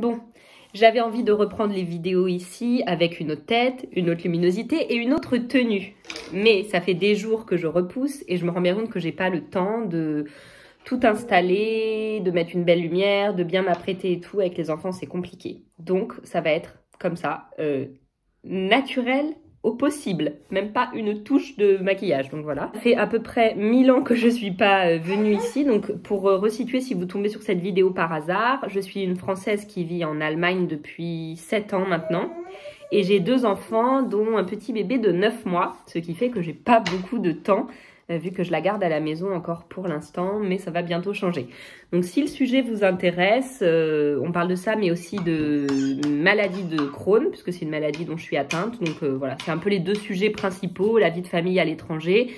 Bon, j'avais envie de reprendre les vidéos ici avec une autre tête, une autre luminosité et une autre tenue. Mais ça fait des jours que je repousse et je me rends bien compte que j'ai pas le temps de tout installer, de mettre une belle lumière, de bien m'apprêter et tout. Avec les enfants, c'est compliqué. Donc, ça va être comme ça, naturel au possible, même pas une touche de maquillage, donc voilà. Ça fait à peu près 1000 ans que je suis pas venue ici, donc pour resituer, si vous tombez sur cette vidéo par hasard, je suis une Française qui vit en Allemagne depuis 7 ans maintenant, et j'ai 2 enfants, dont un petit bébé de 9 mois, ce qui fait que j'ai pas beaucoup de temps, vu que je la garde à la maison encore pour l'instant, mais ça va bientôt changer. Donc si le sujet vous intéresse, on parle de ça, mais aussi de maladie de Crohn, puisque c'est une maladie dont je suis atteinte. Donc voilà, c'est un peu les 2 sujets principaux, la vie de famille à l'étranger,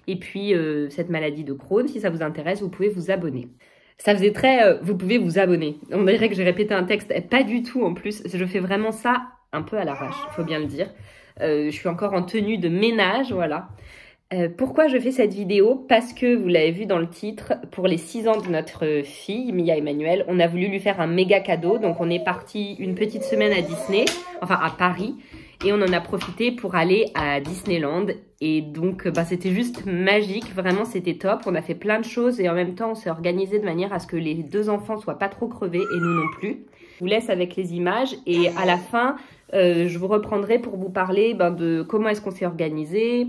et puis cette maladie de Crohn. Si ça vous intéresse, vous pouvez vous abonner. Ça faisait très, vous pouvez vous abonner. On dirait que j'ai répété un texte, pas du tout en plus. Je fais vraiment ça un peu à l'arrache, faut bien le dire. Je suis encore en tenue de ménage, voilà. Pourquoi je fais cette vidéo? Parce que, vous l'avez vu dans le titre, pour les 6 ans de notre fille, Mia Emmanuel, on a voulu lui faire un méga cadeau. Donc on est parti une petite semaine à Disney, enfin à Paris, et on en a profité pour aller à Disneyland. Et donc c'était juste magique, vraiment c'était top. On a fait plein de choses et en même temps on s'est organisé de manière à ce que les 2 enfants soient pas trop crevés et nous non plus. Je vous laisse avec les images et à la fin, je vous reprendrai pour vous parler de comment est-ce qu'on s'est organisé,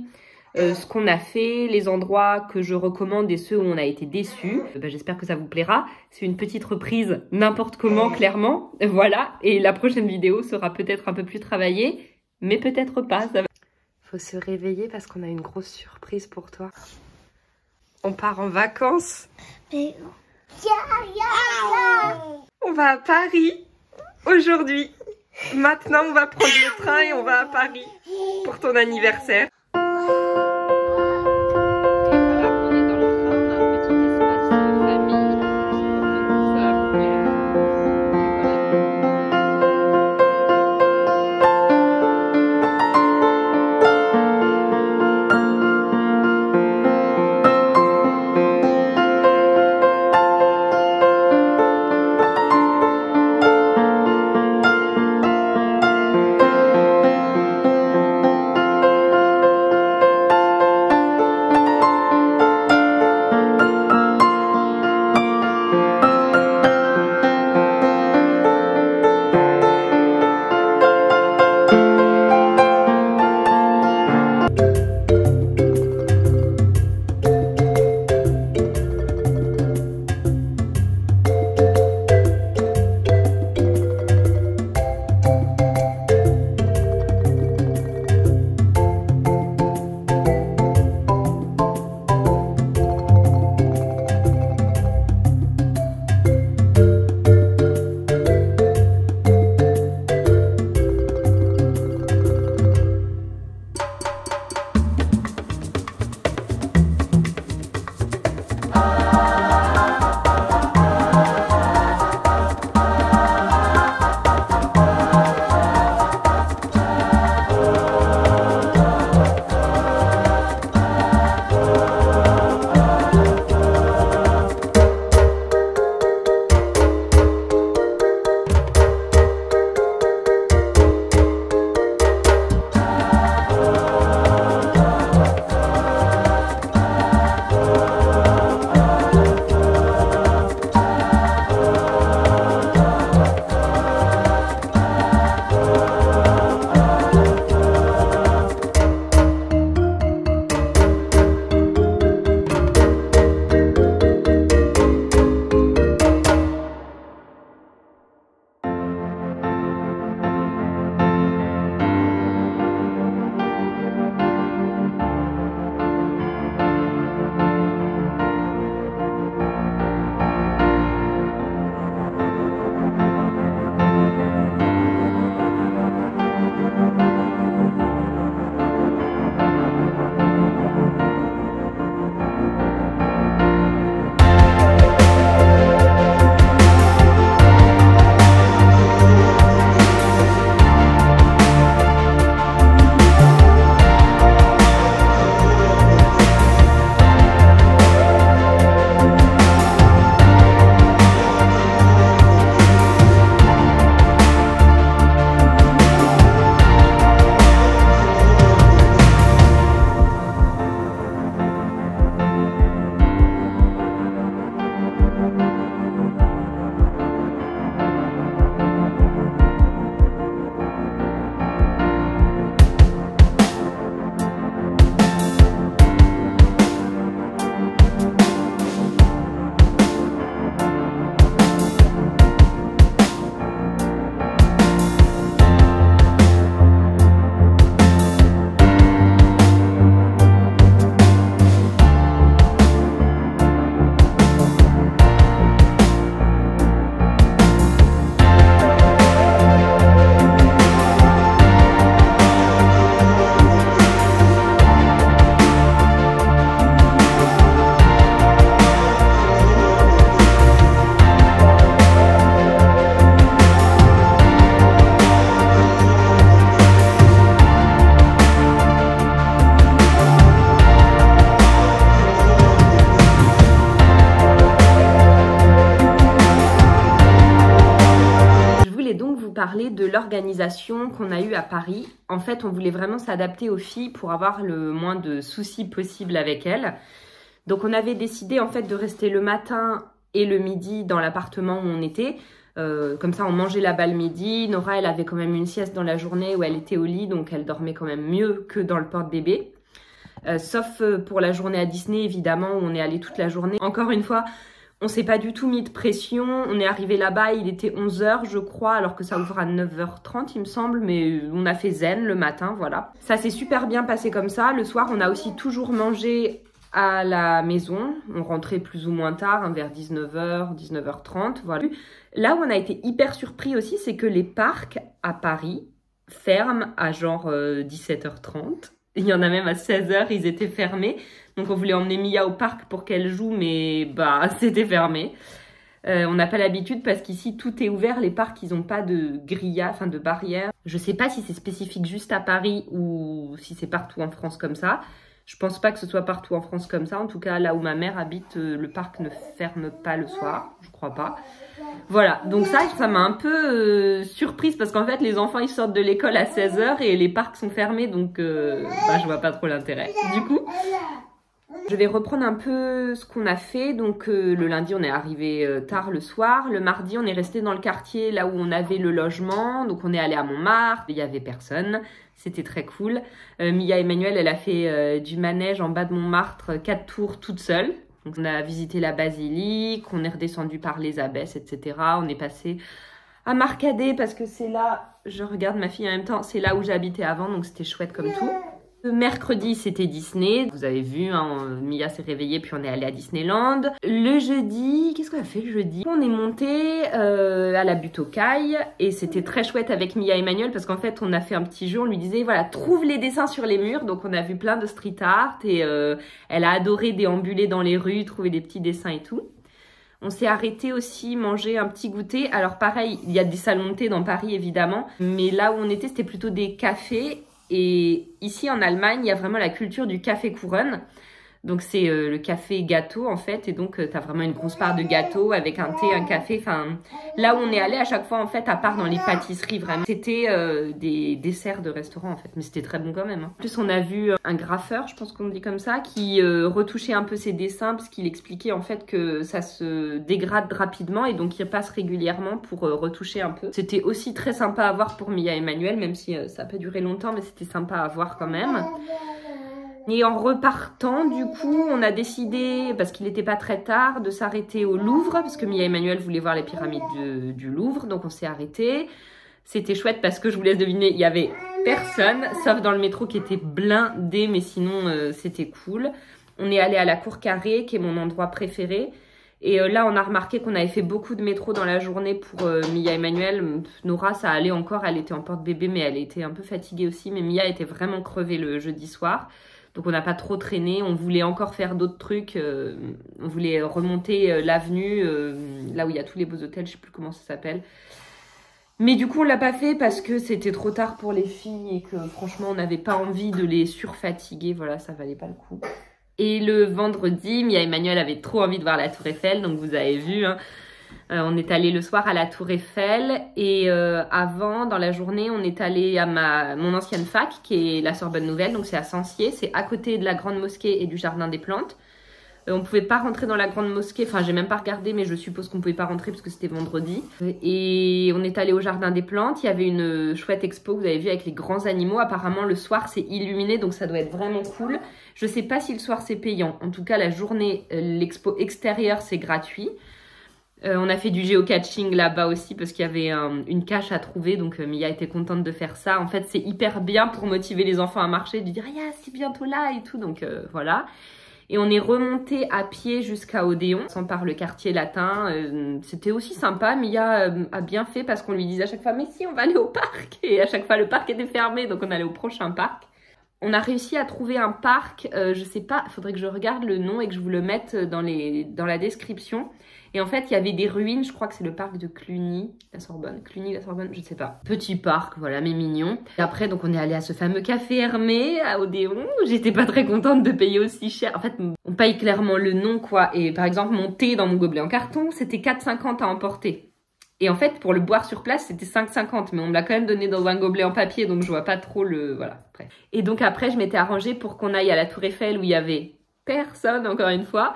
ce qu'on a fait, les endroits que je recommande et ceux où on a été déçus. J'espère que ça vous plaira. C'est une petite reprise n'importe comment, clairement. Voilà. Et la prochaine vidéo sera peut-être un peu plus travaillée, mais peut-être pas. Faut se réveiller parce qu'on a une grosse surprise pour toi. On part en vacances. On va à Paris aujourd'hui. Maintenant, on va prendre le train et on va à Paris pour ton anniversaire. parler de l'organisation qu'on a eue à Paris. En fait, on voulait vraiment s'adapter aux filles pour avoir le moins de soucis possible avec elles. Donc, on avait décidé en fait de rester le matin et le midi dans l'appartement où on était. Comme ça, on mangeait là-bas le midi. Nora, elle avait quand même une sieste dans la journée où elle était au lit, donc elle dormait quand même mieux que dans le porte-bébé. Sauf pour la journée à Disney, évidemment, où on est allé toute la journée. Encore une fois, on s'est pas du tout mis de pression. On est arrivé là-bas, il était 11 h, je crois, alors que ça ouvre à 9 h 30, il me semble. Mais on a fait zen le matin, voilà. Ça s'est super bien passé comme ça. Le soir, on a aussi toujours mangé à la maison. On rentrait plus ou moins tard, vers 19 h, 19 h 30, voilà. Là où on a été hyper surpris aussi, c'est que les parcs à Paris ferment à genre 17 h 30. Il y en a même à 16 h, ils étaient fermés. Donc on voulait emmener Mia au parc pour qu'elle joue, mais bah c'était fermé. On n'a pas l'habitude parce qu'ici tout est ouvert. Les parcs, ils n'ont pas de grilla, enfin de barrière. Je sais pas si c'est spécifique juste à Paris ou si c'est partout en France comme ça. Je pense pas que ce soit partout en France comme ça. En tout cas, là où ma mère habite, le parc ne ferme pas le soir. Je crois pas. Voilà, donc ça m'a un peu surprise parce qu'en fait, les enfants, ils sortent de l'école à 16 h et les parcs sont fermés. Donc, je vois pas trop l'intérêt. Du coup, je vais reprendre un peu ce qu'on a fait. Donc, le lundi, on est arrivé tard le soir. Le mardi, on est resté dans le quartier là où on avait le logement. Donc, on est allé à Montmartre. Il y avait personne. C'était très cool. Mia Emmanuel, elle a fait du manège en bas de Montmartre, 4 tours toute seule. Donc, on a visité la basilique, on est redescendu par les abbesses, etc. On est passé à Marcadet parce que c'est là, je regarde ma fille en même temps, c'est là où j'habitais avant, donc c'était chouette comme tout. Le mercredi, c'était Disney. Vous avez vu, hein, Mia s'est réveillée, puis on est allé à Disneyland. Le jeudi, qu'est-ce qu'on a fait le jeudi? On est monté à la butte aux cailles et c'était très chouette avec Mia Emmanuel parce qu'en fait, on a fait un petit jeu. On lui disait, voilà, trouve les dessins sur les murs. Donc, on a vu plein de street art et elle a adoré déambuler dans les rues, trouver des petits dessins et tout. On s'est arrêté aussi manger un petit goûter. Alors, pareil, il y a des salons de thé dans Paris, évidemment. Mais là où on était, c'était plutôt des cafés. Et ici en Allemagne, il y a vraiment la culture du café couronne. Donc c'est le café gâteau en fait. Et donc tu as vraiment une grosse part de gâteau avec un thé, un café. Enfin, là où on est allé à chaque fois en fait, à part dans les pâtisseries vraiment. C'était des desserts de restaurant en fait. Mais c'était très bon quand même. Hein. En plus on a vu un graffeur, je pense qu'on dit comme ça, qui retouchait un peu ses dessins parce qu'il expliquait en fait que ça se dégrade rapidement. Et donc il passe régulièrement pour retoucher un peu. C'était aussi très sympa à voir pour Mia Emmanuel, même si ça n'a pas duré longtemps. Mais c'était sympa à voir quand même. Et en repartant, du coup, on a décidé, parce qu'il n'était pas très tard, de s'arrêter au Louvre, parce que Mia Emmanuel voulait voir les pyramides du Louvre, donc on s'est arrêté. C'était chouette parce que je vous laisse deviner, il y avait personne, sauf dans le métro qui était blindé, mais sinon c'était cool. On est allé à la Cour Carrée, qui est mon endroit préféré. Et là, on a remarqué qu'on avait fait beaucoup de métro dans la journée pour Mia Emmanuel. Nora, ça allait encore, elle était en porte-bébé, mais elle était un peu fatiguée aussi. Mais Mia était vraiment crevée le jeudi soir. Donc on n'a pas trop traîné, on voulait encore faire d'autres trucs, on voulait remonter l'avenue, là où il y a tous les beaux hôtels, je sais plus comment ça s'appelle. Mais du coup on l'a pas fait parce que c'était trop tard pour les filles et que franchement on n'avait pas envie de les surfatiguer, voilà, ça valait pas le coup. Et le vendredi, Mia Emmanuel avait trop envie de voir la Tour Eiffel, donc vous avez vu, hein. On est allé le soir à la Tour Eiffel et avant, dans la journée, on est allé à mon ancienne fac qui est la Sorbonne Nouvelle, donc c'est à Sancier, c'est à côté de la Grande Mosquée et du Jardin des Plantes. On pouvait pas rentrer dans la Grande Mosquée, enfin j'ai même pas regardé mais je suppose qu'on pouvait pas rentrer parce que c'était vendredi. Et on est allé au Jardin des Plantes, il y avait une chouette expo que vous avez vu avec les grands animaux. Apparemment le soir c'est illuminé donc ça doit être vraiment cool. Je sais pas si le soir c'est payant, en tout cas la journée, l'expo extérieure c'est gratuit. On a fait du géocaching là-bas aussi parce qu'il y avait une cache à trouver. Donc Mia était contente de faire ça. En fait, c'est hyper bien pour motiver les enfants à marcher. De dire, ah, c'est bientôt là et tout. Donc voilà. Et on est remonté à pied jusqu'à Odéon, sans par le quartier latin. C'était aussi sympa. Mia a bien fait parce qu'on lui disait à chaque fois, mais si, on va aller au parc. Et à chaque fois, le parc était fermé. Donc on allait au prochain parc. On a réussi à trouver un parc. Je sais pas, il faudrait que je regarde le nom et que je vous le mette dans la description. Et en fait, il y avait des ruines, je crois que c'est le parc de Cluny, la Sorbonne, je ne sais pas. Petit parc, voilà, mais mignon. Et après, donc on est allé à ce fameux café Hermé à Odéon. J'étais pas très contente de payer aussi cher. En fait, on paye clairement le nom, quoi. Et par exemple, mon thé dans mon gobelet en carton, c'était 4,50 à emporter. Et en fait, pour le boire sur place, c'était 5,50, mais on me l'a quand même donné dans un gobelet en papier, donc je vois pas trop le... Voilà, bref. Et donc après, je m'étais arrangée pour qu'on aille à la Tour Eiffel où il y avait personne, encore une fois,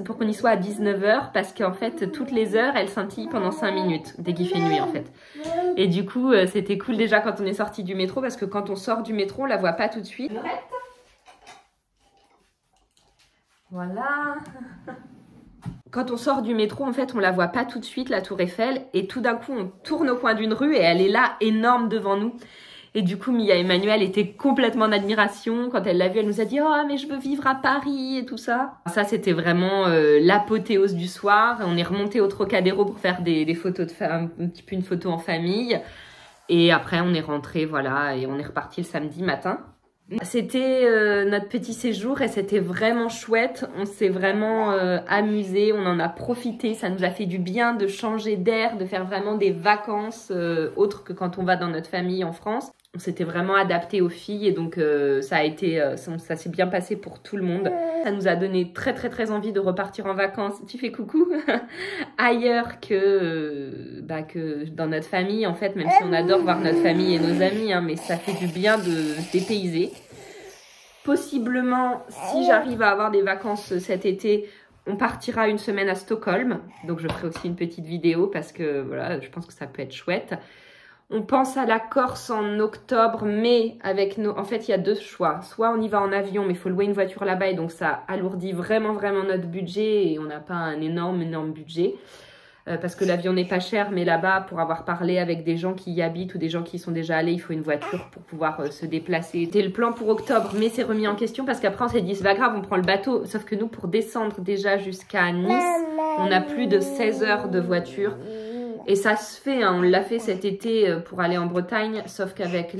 pour qu'on y soit à 19 h, parce qu'en fait, toutes les heures, elles scintillent pendant 5 minutes, dès qu'il fait nuit, en fait. Et du coup, c'était cool déjà quand on est sorti du métro, parce que quand on sort du métro, on la voit pas tout de suite. Voilà. Quand on sort du métro, en fait, on la voit pas tout de suite, la Tour Eiffel, et tout d'un coup, on tourne au coin d'une rue et elle est là, énorme devant nous. Et du coup, Mia Emmanuel était complètement en admiration. Quand elle l'a vue, elle nous a dit « Oh, mais je veux vivre à Paris » et tout ça. Ça, c'était vraiment l'apothéose du soir. On est remonté au Trocadéro pour faire des photos un petit peu une photo en famille. Et après, on est rentré, voilà, et on est reparti le samedi matin. C'était notre petit séjour et c'était vraiment chouette. On s'est vraiment amusé, on en a profité. Ça nous a fait du bien de changer d'air, de faire vraiment des vacances autres que quand on va dans notre famille en France. On s'était vraiment adapté aux filles et donc ça s'est bien passé pour tout le monde. Ça nous a donné très très très envie de repartir en vacances. Tu fais coucou ailleurs que dans notre famille en fait, même si on adore voir notre famille et nos amis, hein, mais ça fait du bien de se dépayser. Possiblement, si j'arrive à avoir des vacances cet été, on partira une semaine à Stockholm. Donc je ferai aussi une petite vidéo parce que voilà, je pense que ça peut être chouette. On pense à la Corse en octobre, mais avec nos... En fait, il y a deux choix. Soit on y va en avion, mais il faut louer une voiture là-bas et donc ça alourdit vraiment notre budget et on n'a pas un énorme budget. Parce que l'avion n'est pas cher, mais là-bas, pour avoir parlé avec des gens qui y habitent ou des gens qui y sont déjà allés, il faut une voiture pour pouvoir se déplacer. C'était le plan pour octobre, mais c'est remis en question parce qu'après on s'est dit c'est pas grave, on prend le bateau. Sauf que nous, pour descendre déjà jusqu'à Nice, on a plus de 16 heures de voiture. Et ça se fait, hein, on l'a fait cet été pour aller en Bretagne, sauf qu'avec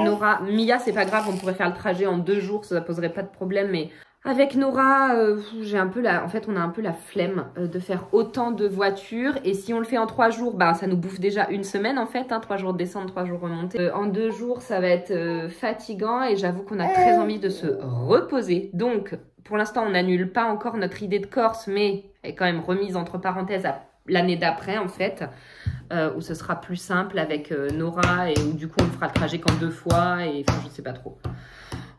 Nora, Mia c'est pas grave, on pourrait faire le trajet en 2 jours, ça poserait pas de problème, mais avec Nora, en fait on a un peu la flemme de faire autant de voitures, et si on le fait en 3 jours, bah ça nous bouffe déjà une semaine en fait, hein, 3 jours de descente, 3 jours remontée. En 2 jours ça va être fatigant et j'avoue qu'on a très envie de se reposer, donc pour l'instant on n'annule pas encore notre idée de Corse, mais elle est quand même remise entre parenthèses à l'année d'après en fait, où ce sera plus simple avec Nora et où du coup on fera le trajet qu'en 2 fois et enfin je sais pas trop.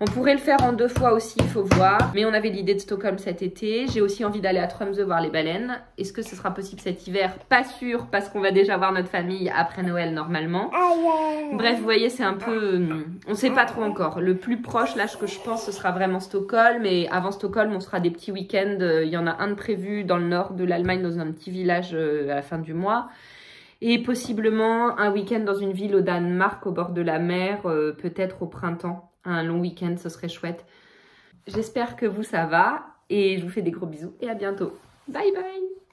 On pourrait le faire en 2 fois aussi, il faut voir. Mais on avait l'idée de Stockholm cet été. J'ai aussi envie d'aller à Tromsø voir les baleines. Est-ce que ce sera possible cet hiver? Pas sûr, parce qu'on va déjà voir notre famille après Noël normalement. Bref, vous voyez, c'est un peu... On sait pas trop encore. Le plus proche, là, ce que je pense, ce sera vraiment Stockholm. Et avant Stockholm, on sera des petits week-ends. Il y en a un de prévu dans le nord de l'Allemagne, dans un petit village à la fin du mois. Et possiblement un week-end dans une ville au Danemark, au bord de la mer, peut-être au printemps. Un long week-end, ce serait chouette. J'espère que vous, ça va. Et je vous fais des gros bisous et à bientôt. Bye bye!